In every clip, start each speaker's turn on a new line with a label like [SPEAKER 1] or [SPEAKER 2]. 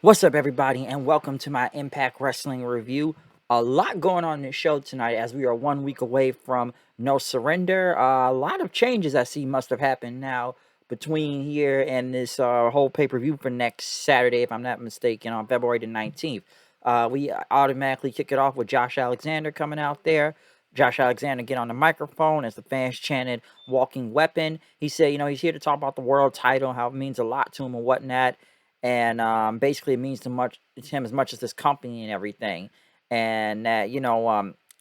[SPEAKER 1] What's up, everybody, and welcome to my Impact Wrestling review. A lot going on in this show tonight as we are 1 week away from No Surrender. A lot of changes I see must have happened now between here and this whole pay per view for next Saturday, if I'm not mistaken, on February the 19th. We automatically kick it off with Josh Alexander coming out there. Josh Alexander get on the microphone as the fans chanted "Walking Weapon." He said, he's here to talk about the world title, how it means a lot to him and whatnot, and basically it means to him as much as this company and everything, and that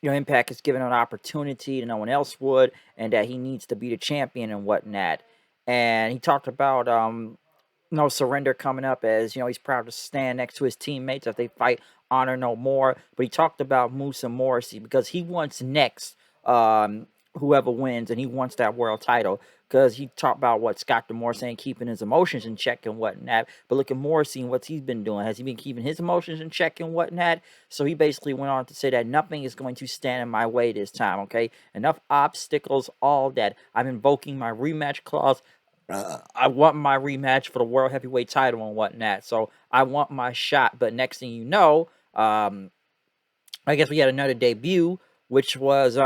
[SPEAKER 1] Impact is given an opportunity that no one else would, and that he needs to be the champion and whatnot. And he talked about no surrender coming up, as he's proud to stand next to his teammates as they fight honor no more. But he talked about Moose and Morrisey because he wants next whoever wins, and he wants that world title. Because he talked about what Scott D'Amore saying, keeping his emotions in check and whatnot. But look at Morrissey and what he's been doing. Has he been keeping his emotions in check and whatnot? So he basically went on to say that nothing is going to stand in my way this time, okay? Enough obstacles, all that. I'm invoking my rematch clause. I want my rematch for the world heavyweight title and whatnot. So I want my shot. But next thing you know, I guess we had another debut, which was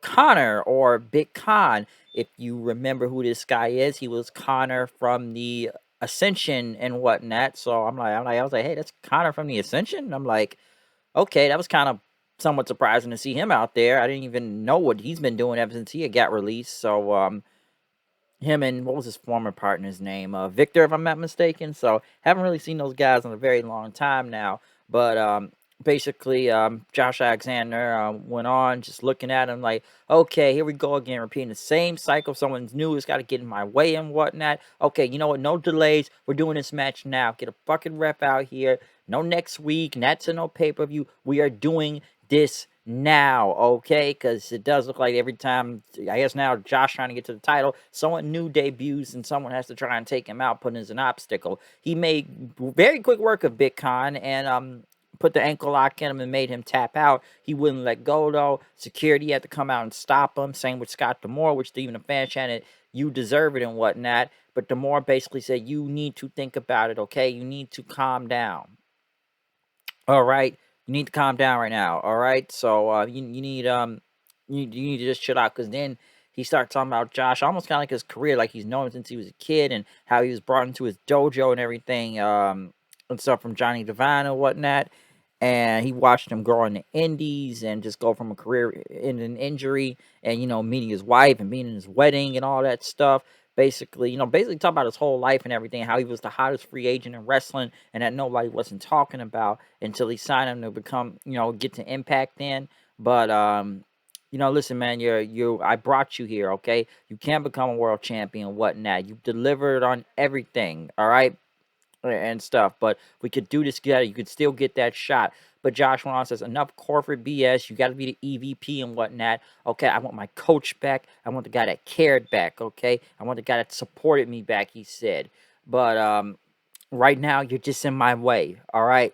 [SPEAKER 1] Connor, or Big Con. If you remember who this guy is, he was Connor from the Ascension and whatnot. So I was like, hey, that's Connor from the Ascension. And I'm like, okay, that was kind of somewhat surprising to see him out there. I didn't even know what he's been doing ever since he had got released. So him and what was his former partner's name? Victor, if I'm not mistaken. So haven't really seen those guys in a very long time now. But basically, Josh Alexander went on just looking at him like, okay, here we go again, repeating the same cycle. Someone's new has got to get in my way and whatnot. Okay, you know what? No delays. We're doing this match now. Get a fucking rep out here. No next week. Not to no pay per view. We are doing this now, okay? Because it does look like every time, I guess now Josh trying to get to the title, someone new debuts and someone has to try and take him out, putting as an obstacle. He made very quick work of Bitcoin and put the ankle lock in him and made him tap out. He wouldn't let go though. Security had to come out and stop him. Same with Scott D'Amore, which even the fan chanted, "You deserve it" and whatnot. But D'Amore basically said, "You need to think about it, okay? You need to calm down. All right, you need to calm down right now. All right, so you need you need to just chill out." Because then he started talking about Josh, almost kind of like his career, like he's known him since he was a kid, and how he was brought into his dojo and everything, and stuff from Johnny Devine and whatnot. And he watched him grow in the Indies and just go from a career in an injury, and meeting his wife and being in his wedding and all that stuff. Basically, basically talk about his whole life and everything, how he was the hottest free agent in wrestling and that nobody wasn't talking about until he signed him to become, get to Impact then. But listen, man, I brought you here, okay? You can't become a world champion, whatnot. You delivered on everything, all right? And stuff, but we could do this together. You could still get that shot. But Josh went on and says, enough corporate BS. You got to be the EVP and whatnot. Okay, I want my coach back. I want the guy that cared back. Okay, I want the guy that supported me back. He said, but right now you're just in my way. All right,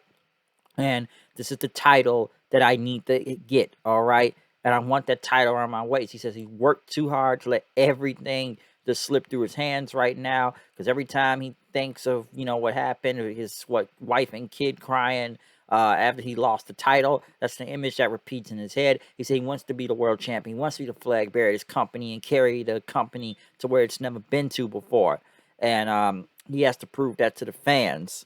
[SPEAKER 1] and this is the title that I need to get. All right, and I want that title around my waist. He says he worked too hard to let everything just slip through his hands right now, because every time he thinks of what happened, or his wife and kid crying after he lost the title, that's the image that repeats in his head. He said he wants to be the world champion. He wants to be the flag bearer of his company and carry the company to where it's never been to before, and he has to prove that to the fans.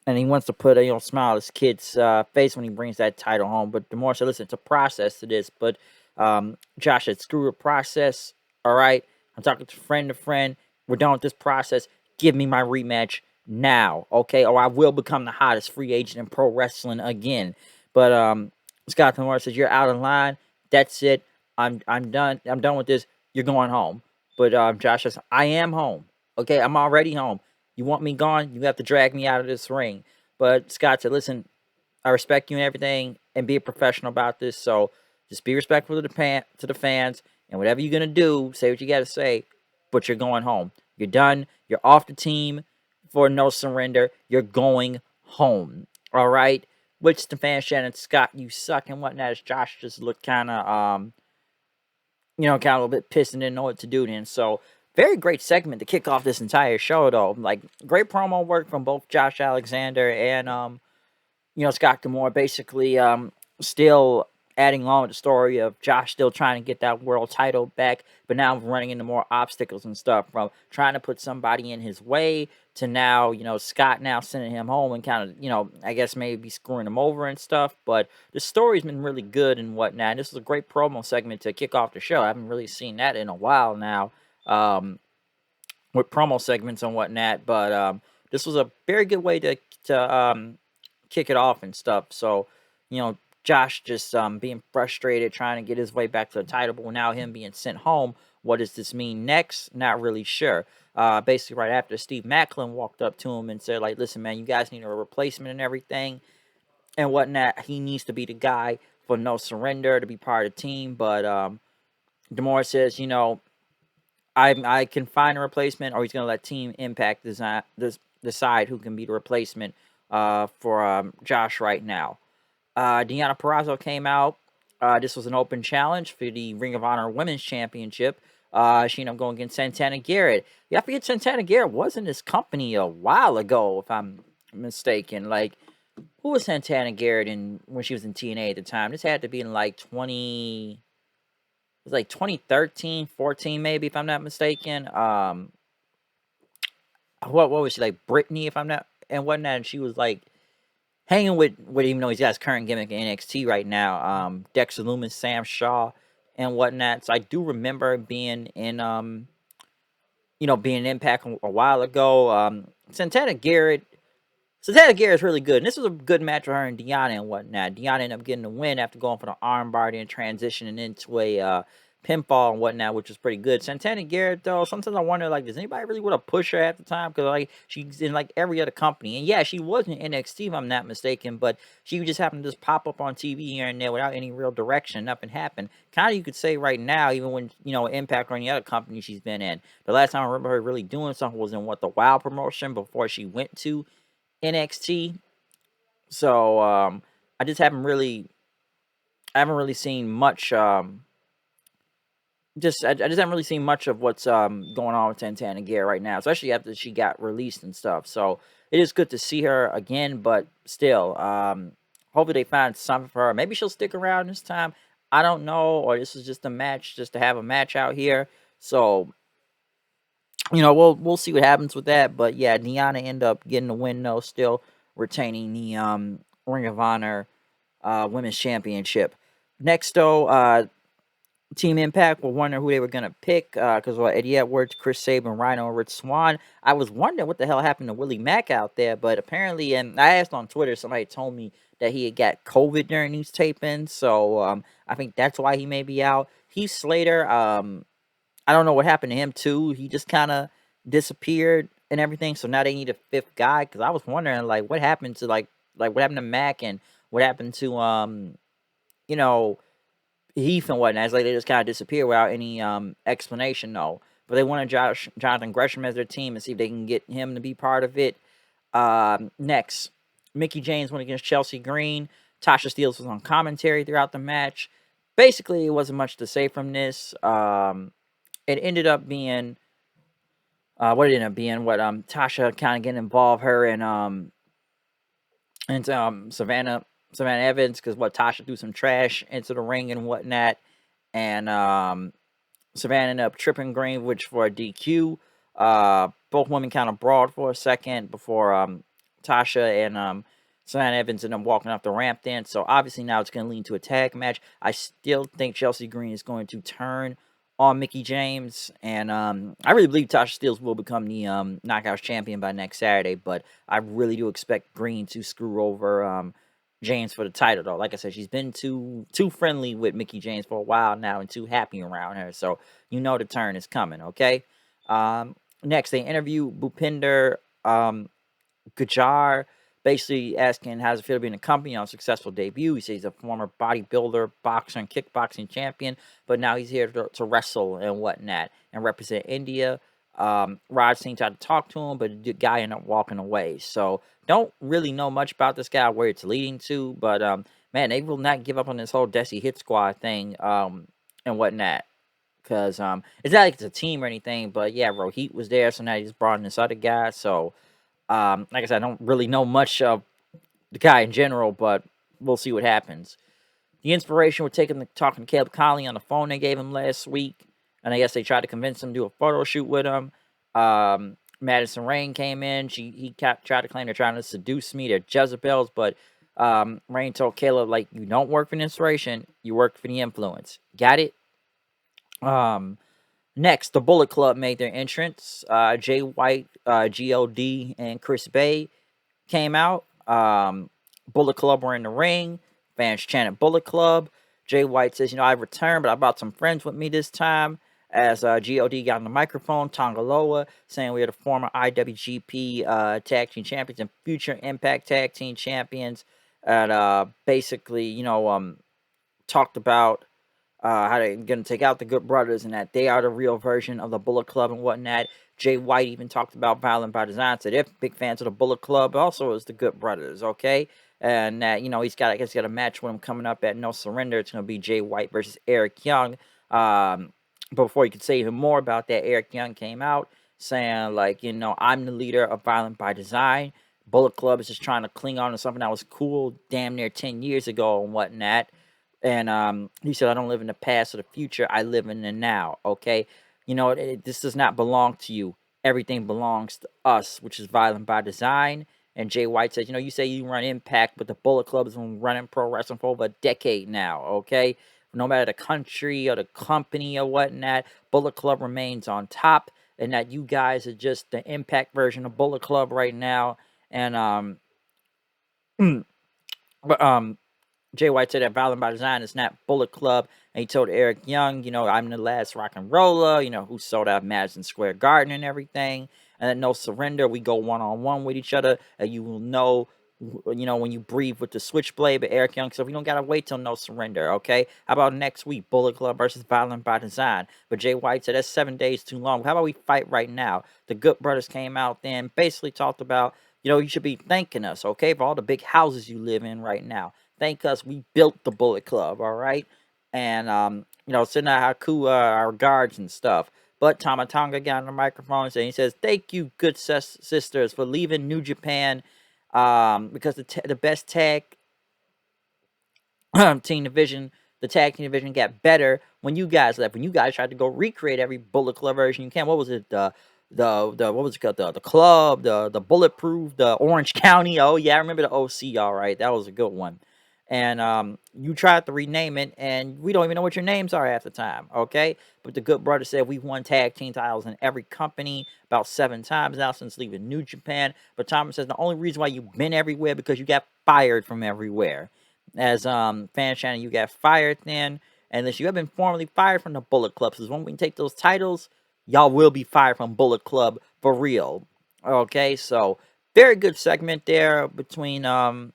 [SPEAKER 1] And he wants to put a smile on his kid's face when he brings that title home. But D'Amore said, listen, it's a process to this. But Josh said, screw the process. All right, I'm talking to friend to friend. We're done with this process. Give me my rematch now, okay? Or I will become the hottest free agent in pro wrestling again. But Scott D'Amore says, you're out of line. That's it. I'm done. I'm done with this. You're going home. But Josh says, I am home. Okay, I'm already home. You want me gone? You have to drag me out of this ring. But Scott said, listen, I respect you and everything, and be a professional about this. So just be respectful to the fans, and whatever you're gonna do, say what you gotta say. But you're going home. You're done. You're off the team for no surrender. You're going home. All right. Which the fans chanted, Scott, you suck and whatnot. As Josh just looked kind of kind of a little bit pissed and didn't know what to do then. So Very great segment to kick off this entire show, though. Like, great promo work from both Josh Alexander and Scott D'Amore, basically still adding on with the story of Josh still trying to get that world title back, but now running into more obstacles and stuff, from trying to put somebody in his way to now, Scott now sending him home and kind of, I guess maybe screwing him over and stuff. But the story's been really good and whatnot. And this was a great promo segment to kick off the show. I haven't really seen that in a while now. With promo segments and whatnot, but this was a very good way to kick it off and stuff. So, Josh just being frustrated, trying to get his way back to the title, but now him being sent home. What does this mean next? Not really sure. Basically, right after Steve Macklin walked up to him and said, like, listen, man, you guys need a replacement and everything and whatnot. He needs to be the guy for No Surrender to be part of the team. But D'Amore says, I can find a replacement, or he's going to let Team Impact decide who can be the replacement for Josh right now. Deonna Purrazzo came out. This was an open challenge for the Ring of Honor Women's Championship. She ended up going against Santana Garrett. Yeah, I forget Santana Garrett was in this company a while ago, if I'm mistaken. Like, who was Santana Garrett in when she was in TNA at the time? This had to be in like 2013, 14 maybe, if I'm not mistaken. What was she, like, Brittany, if I'm not, and whatnot, and she was like hanging with even though he's got his current gimmick in NXT right now, Dexter Lumis, Sam Shaw, and whatnot. So I do remember being in being in Impact a while ago. Santana Garrett is really good. And this was a good match for her and Deonna and whatnot. Deonna ended up getting the win after going for the armbar and transitioning into a pinfall and whatnot, which was pretty good. Santana Garrett, though, sometimes I wonder, like, does anybody really want to push her at the time? Because, like, she's in, like, every other company. And, yeah, she was in NXT, if I'm not mistaken, but she just happened to just pop up on TV here and there without any real direction. Nothing happened. Kind of, you could say right now, even when, Impact or any other company she's been in. The last time I remember her really doing something was in, the WoW promotion before she went to NXT. So I just I haven't really seen much I just haven't really seen much of what's going on with Santana Garrett right now, especially after she got released and stuff. So it is good to see her again, but still, hopefully they find something for her. Maybe she'll stick around this time. I don't know, or this is just a match just to have a match out here. So we'll see what happens with that. But yeah, Deonna ended up getting the win though, still retaining the Ring of Honor Women's Championship. Next though, Team Impact were wondering who they were gonna pick because Eddie Edwards, Chris Sabin, Rhino, and Rich Swann. I was wondering what the hell happened to Willie Mack out there, but apparently, and I asked on Twitter, somebody told me that he had got COVID during these tapings, so I think that's why he may be out. Heath Slater, I don't know what happened to him too. He just kind of disappeared and everything. So now they need a fifth guy. Because I was wondering, like, what happened to like what happened to Mac and what happened to you know, Heath and whatnot. It's like they just kind of disappeared without any explanation, though. But they wanted Jonathan Gresham as their team and see if they can get him to be part of it. Next, Mickie James went against Chelsea Green. Tasha Steelz was on commentary throughout the match. Basically, it wasn't much to say from this. It ended up being what it ended up being. What Tasha kind of getting involved, her and Savannah Evans, because what Tasha threw some trash into the ring and whatnot, and Savannah ended up tripping Greenwich for a DQ. Both women kind of brawled for a second before Tasha and Savannah Evans ended up walking off the ramp then. So obviously now it's going to lead to a tag match. I still think Chelsea Green is going to turn on Mickie James, and I really believe Tasha Steelz will become the Knockouts champion by next Saturday, but I really do expect Green to screw over James for the title, though. Like I said, she's been too friendly with Mickie James for a while now and too happy around her, so the turn is coming, okay? Next, they interview Bhupinder Gujjar, basically asking how does it feel to be in the company on a successful debut. He says he's a former bodybuilder, boxer, and kickboxing champion, but now he's here to wrestle and whatnot and represent India. Raj Singh tried to talk to him, but the guy ended up walking away. So don't really know much about this guy, where it's leading to, but man, they will not give up on this whole Desi Hit Squad thing and whatnot. because it's not like it's a team or anything, but yeah, Rohit was there, so now he's brought in this other guy. So like I said, I don't really know much of the guy in general, but we'll see what happens. The inspiration was taking talking to Caleb Conley on the phone they gave him last week, and I guess they tried to convince him to do a photo shoot with him. Madison Rain came in. Tried to claim they're trying to seduce me. They're Jezebels, but Rain told Caleb, like, you don't work for the inspiration, you work for the influence. Got it? Um, Next, the Bullet Club made their entrance. Jay White, God, and Chris Bay came out. Bullet Club were in the ring. Fans chanted Bullet Club. Jay White says, I returned, but I brought some friends with me this time. As God got on the microphone, Tongaloa saying we are the former IWGP Tag Team Champions and future Impact Tag Team Champions. And basically, talked about how they're going to take out the Good Brothers and that they are the real version of the Bullet Club and whatnot. Jay White even talked about Violent by Design, said they're big fans of the Bullet Club, also as the Good Brothers, okay? And that, I guess, got a match with him coming up at No Surrender. It's going to be Jay White versus Eric Young. But before you could say even more about that, Eric Young came out saying, like, I'm the leader of Violent by Design. Bullet Club is just trying to cling on to something that was cool damn near 10 years ago and whatnot. And he said, I don't live in the past or the future. I live in the now. Okay. This does not belong to you. Everything belongs to us, which is Violent by Design. And Jay White says, you say you run Impact, but the Bullet Club has been running pro wrestling for over a decade now. Okay. No matter the country or the company or whatnot, Bullet Club remains on top. And that you guys are just the Impact version of Bullet Club right now. And, but, Jay White said that Violent by Design is not Bullet Club. And he told Eric Young, I'm the last rock and roller, who sold out Madison Square Garden and everything. And at No Surrender, we go one-on-one with each other. And you will know, when you breathe with the switchblade. But Eric Young said, we don't got to wait till No Surrender, okay? How about next week, Bullet Club versus Violent by Design? But Jay White said, that's 7 days too long. How about we fight right now? The Good Brothers came out then, basically talked about, you should be thanking us, okay, for all the big houses you live in right now. Thank us, we built the Bullet Club, all right? And, sending out our guards and stuff. But Tama Tonga got on the microphone and he says, thank you, good sisters, for leaving New Japan because the best tag team division, the tag team division got better when you guys left. When you guys tried to go recreate every Bullet Club version you can. What was it? The what was it called? The club, the bulletproof, the Orange County. Oh yeah, I remember the OC. All right, that was a good one. And you tried to rename it, and we don't even know what your names are half the time. Okay, but the Good Brother said we've won tag team titles in every company about 7 times now since leaving New Japan. But Thomas says the only reason why you've been everywhere because you got fired from everywhere. As fan channel, you got fired then, and unless you have been formally fired from the Bullet Club, because when we take those titles, y'all will be fired from Bullet Club for real. Okay, so very good segment there between the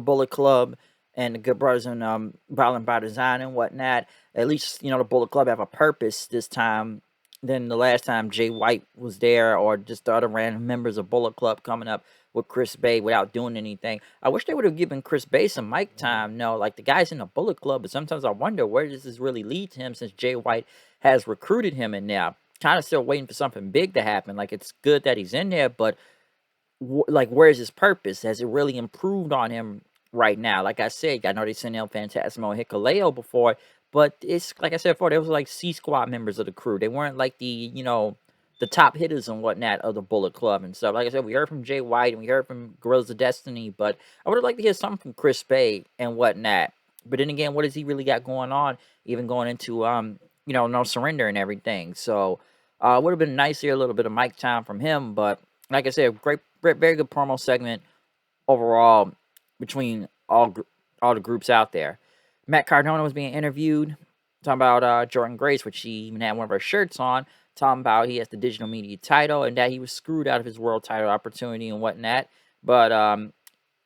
[SPEAKER 1] Bullet Club and the Good Brothers and Violent by Design and whatnot. At least, the Bullet Club have a purpose this time than the last time Jay White was there or just the other random members of Bullet Club coming up with Chris Bay without doing anything. I wish they would have given Chris Bay some mic time. No, like the guys in the Bullet Club, but sometimes I wonder where does this really lead to him since Jay White has recruited him in there. Kind of still waiting for something big to happen. Like, it's good that he's in there, but like, where's his purpose? Has it really improved on him right now? Like I said, I know they sent El Phantasmo and Hikaleo before, but it's like I said before, they was like C Squad members of the crew. They weren't like the top hitters and whatnot of the Bullet Club and stuff. Like I said, we heard from Jay White and we heard from Guerrillas of Destiny, but I would have liked to hear something from Chris Bay and whatnot. But then again, what has he really got going on? Even going into No Surrender and everything. So it would have been nice to hear a little bit of mic time from him, but like I said, great, very good promo segment overall between all the groups out there. Matt Cardona was being interviewed, talking about Jordan Grace, which he even had one of her shirts on, talking about he has the digital media title and that he was screwed out of his world title opportunity and whatnot. But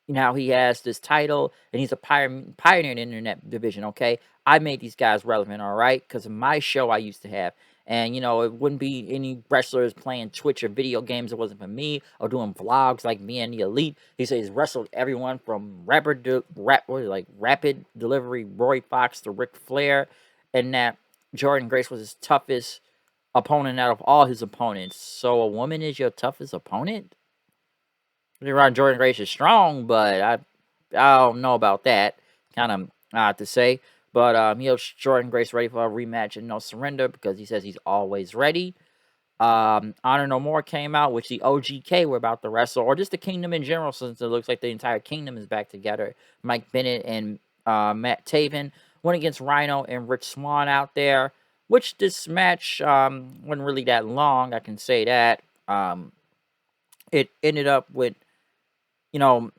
[SPEAKER 1] now he has this title and he's a pioneer in the internet division. Okay, I made these guys relevant, all right, because of my show I used to have. And, it wouldn't be any wrestlers playing Twitch or video games. It wasn't for me or doing vlogs like me and the Elite. He says he's wrestled everyone from Rapid Delivery Roy Fox to Ric Flair. And that Jordan Grace was his toughest opponent out of all his opponents. So a woman is your toughest opponent? Ron Jordan Grace is strong, but I don't know about that. Kind of odd to say. But he has Jordan Grace ready for a rematch and no surrender because he says he's always ready. Honor No More came out, which the OGK were about to wrestle, or just the Kingdom in general, since it looks like the entire Kingdom is back together. Mike Bennett and Matt Taven went against Rhino and Rich Swann out there, which this match wasn't really that long, I can say that. It ended up with, you know,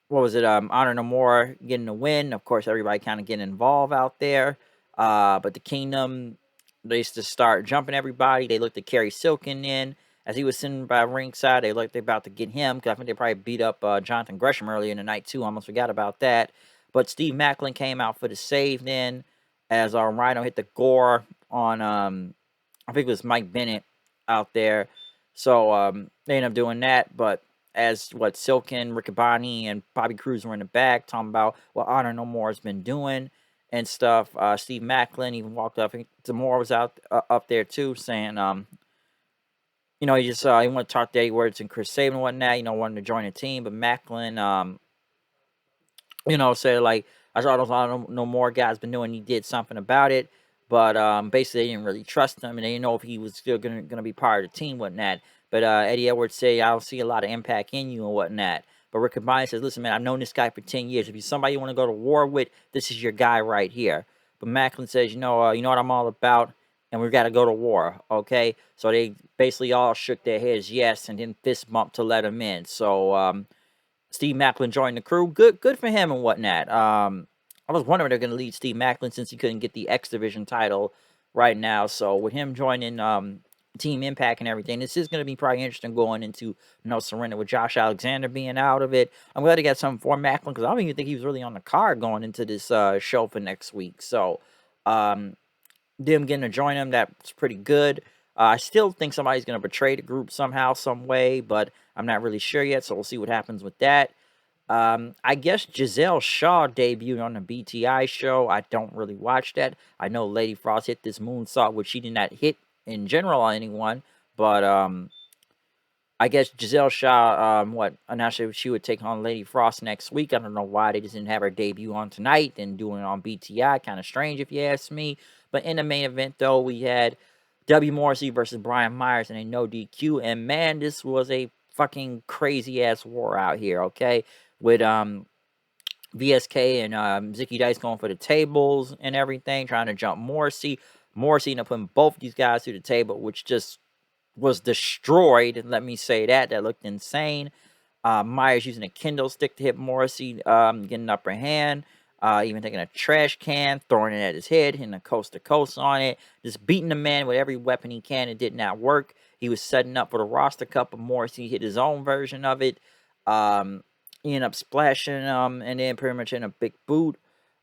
[SPEAKER 1] what was it? Honor No More getting the win. Of course, everybody kind of getting involved out there. But the Kingdom, they used to start jumping everybody. They looked to carry Silken in as he was sitting by ringside. They looked they about to get him because I think they probably beat up Jonathan Gresham earlier in the night too. Almost forgot about that. But Steve Macklin came out for the save then as Rhino hit the gore on I think it was Mike Bennett out there. So they ended up doing that, but as what Silken, Riccaboni, and Bobby Cruz were in the back talking about what Honor No More has been doing and stuff. Steve Macklin even walked up. I think Zamora was out up there too, saying, he just he wanted to talk to Eddie Words and Chris Sabin and whatnot. Wanted to join the team, but Macklin, say like I saw those no more guys been doing. He did something about it, but basically they didn't really trust him, and they didn't know if he was still gonna be part of the team, whatnot. But Eddie Edwards say I don't see a lot of impact in you and whatnot. But Rick Cabana says, "Listen, man, I've known this guy for 10 years. If he's somebody you want to go to war with, this is your guy right here." But Macklin says, you know what I'm all about, and we've got to go to war, okay? So they basically all shook their heads yes, and then fist bump to let him in. So Steve Macklin joined the crew. Good for him and whatnot. I was wondering they're going to lead Steve Macklin since he couldn't get the X Division title right now. So with him joining Team Impact and everything, this is going to be probably interesting going into No Surrender with Josh Alexander being out of it. I'm glad they got something for Macklin because I don't even think he was really on the card going into this show for next week. So them getting to join him, that's pretty good. I still think somebody's going to betray the group somehow, some way, but I'm not really sure yet. So we'll see what happens with that. I guess Giselle Shaw debuted on the BTI show. I don't really watch that. I know Lady Frost hit this moonsault, which she did not hit in general on anyone, but I guess Giselle Shaw, announced that she would take on Lady Frost next week. I don't know why they just didn't have her debut on tonight and doing it on BTI. Kind of strange, if you ask me. But in the main event, though, we had W. Morrisey versus Brian Myers in a no DQ. And man, this was a fucking crazy ass war out here, okay? With VSK and Zicky Dice going for the tables and everything, trying to jump Morrisey. Morrisey ended up putting both these guys through the table, which just was destroyed. Let me say that. That looked insane. Myers using a Kindle stick to hit Morrisey, getting an upper hand. Even taking a trash can, throwing it at his head, hitting a coast to coast on it. Just beating the man with every weapon he can. It did not work. He was setting up for the roster cup, but Morrisey hit his own version of it. He ended up splashing and then pretty much in a big boot.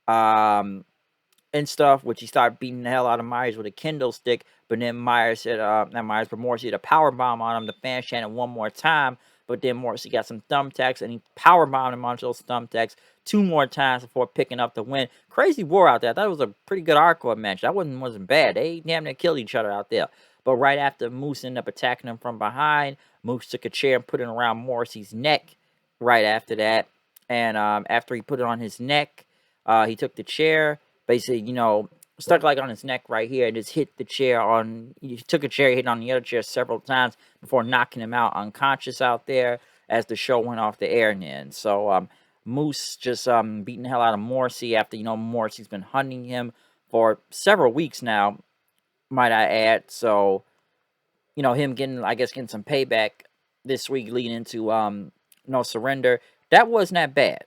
[SPEAKER 1] And stuff, which he started beating the hell out of Myers with a Kindle stick. But then Myers said, not Myers, but Morrissey had a power bomb on him. The fans chanted one more time. But then Morrissey got some thumbtacks and he power bombed him onto those thumbtacks two more times before picking up the win. Crazy war out there. I thought it was a pretty good hardcore match. That wasn't bad. They damn near killed each other out there. But right after Moose ended up attacking him from behind, Moose took a chair and put it around Morrissey's neck right after that. And after he put it on his neck, he took the chair, basically, stuck like on his neck right here and just hit the chair on, he took a chair, hit on the other chair several times before knocking him out unconscious out there as the show went off the air then. So, Moose just beating the hell out of Morrissey after, Morrissey's been hunting him for several weeks now, might I add. So, him getting some payback this week leading into No Surrender. That wasn't that bad.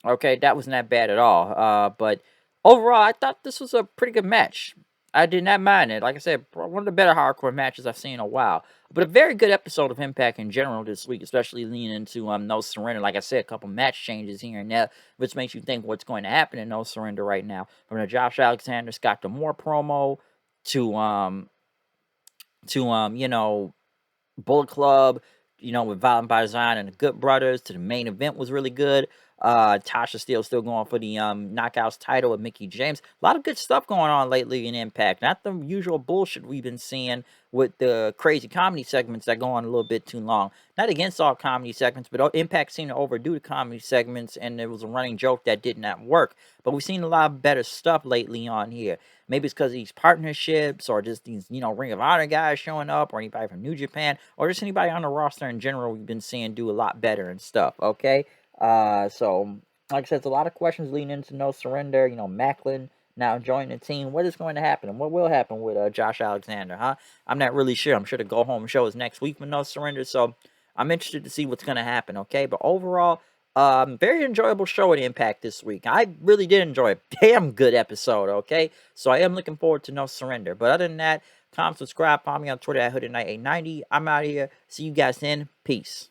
[SPEAKER 1] Okay, that wasn't that bad at all. But overall, I thought this was a pretty good match. I did not mind it. Like I said, one of the better hardcore matches I've seen in a while. But a very good episode of Impact in general this week, especially leaning into No Surrender. Like I said, a couple match changes here and there, which makes you think what's going to happen in No Surrender right now. From the Josh Alexander, Scott D'Amore promo to Bullet Club, with Violent by Design and the Good Brothers, to the main event was really good. Tasha Steele still going for the Knockouts title with Mickey James. A lot of good stuff going on lately in Impact. Not the usual bullshit we've been seeing with the crazy comedy segments that go on a little bit too long. Not against all comedy segments, but Impact seemed to overdo the comedy segments, and it was a running joke that did not work. But we've seen a lot of better stuff lately on here. Maybe it's because of these partnerships, or just these, Ring of Honor guys showing up, or anybody from New Japan, or just anybody on the roster in general we've been seeing do a lot better and stuff, okay? So, like I said, there's a lot of questions leading into No Surrender. Macklin now joining the team. What is going to happen? And what will happen with Josh Alexander, huh? I'm not really sure. I'm sure the go-home show is next week with No Surrender, so I'm interested to see what's going to happen, okay? But overall, very enjoyable show at Impact this week. I really did enjoy a damn good episode, okay? So I am looking forward to No Surrender. But other than that, comment, subscribe, follow me on Twitter at HoodedKnight890. I'm out of here. See you guys then. Peace.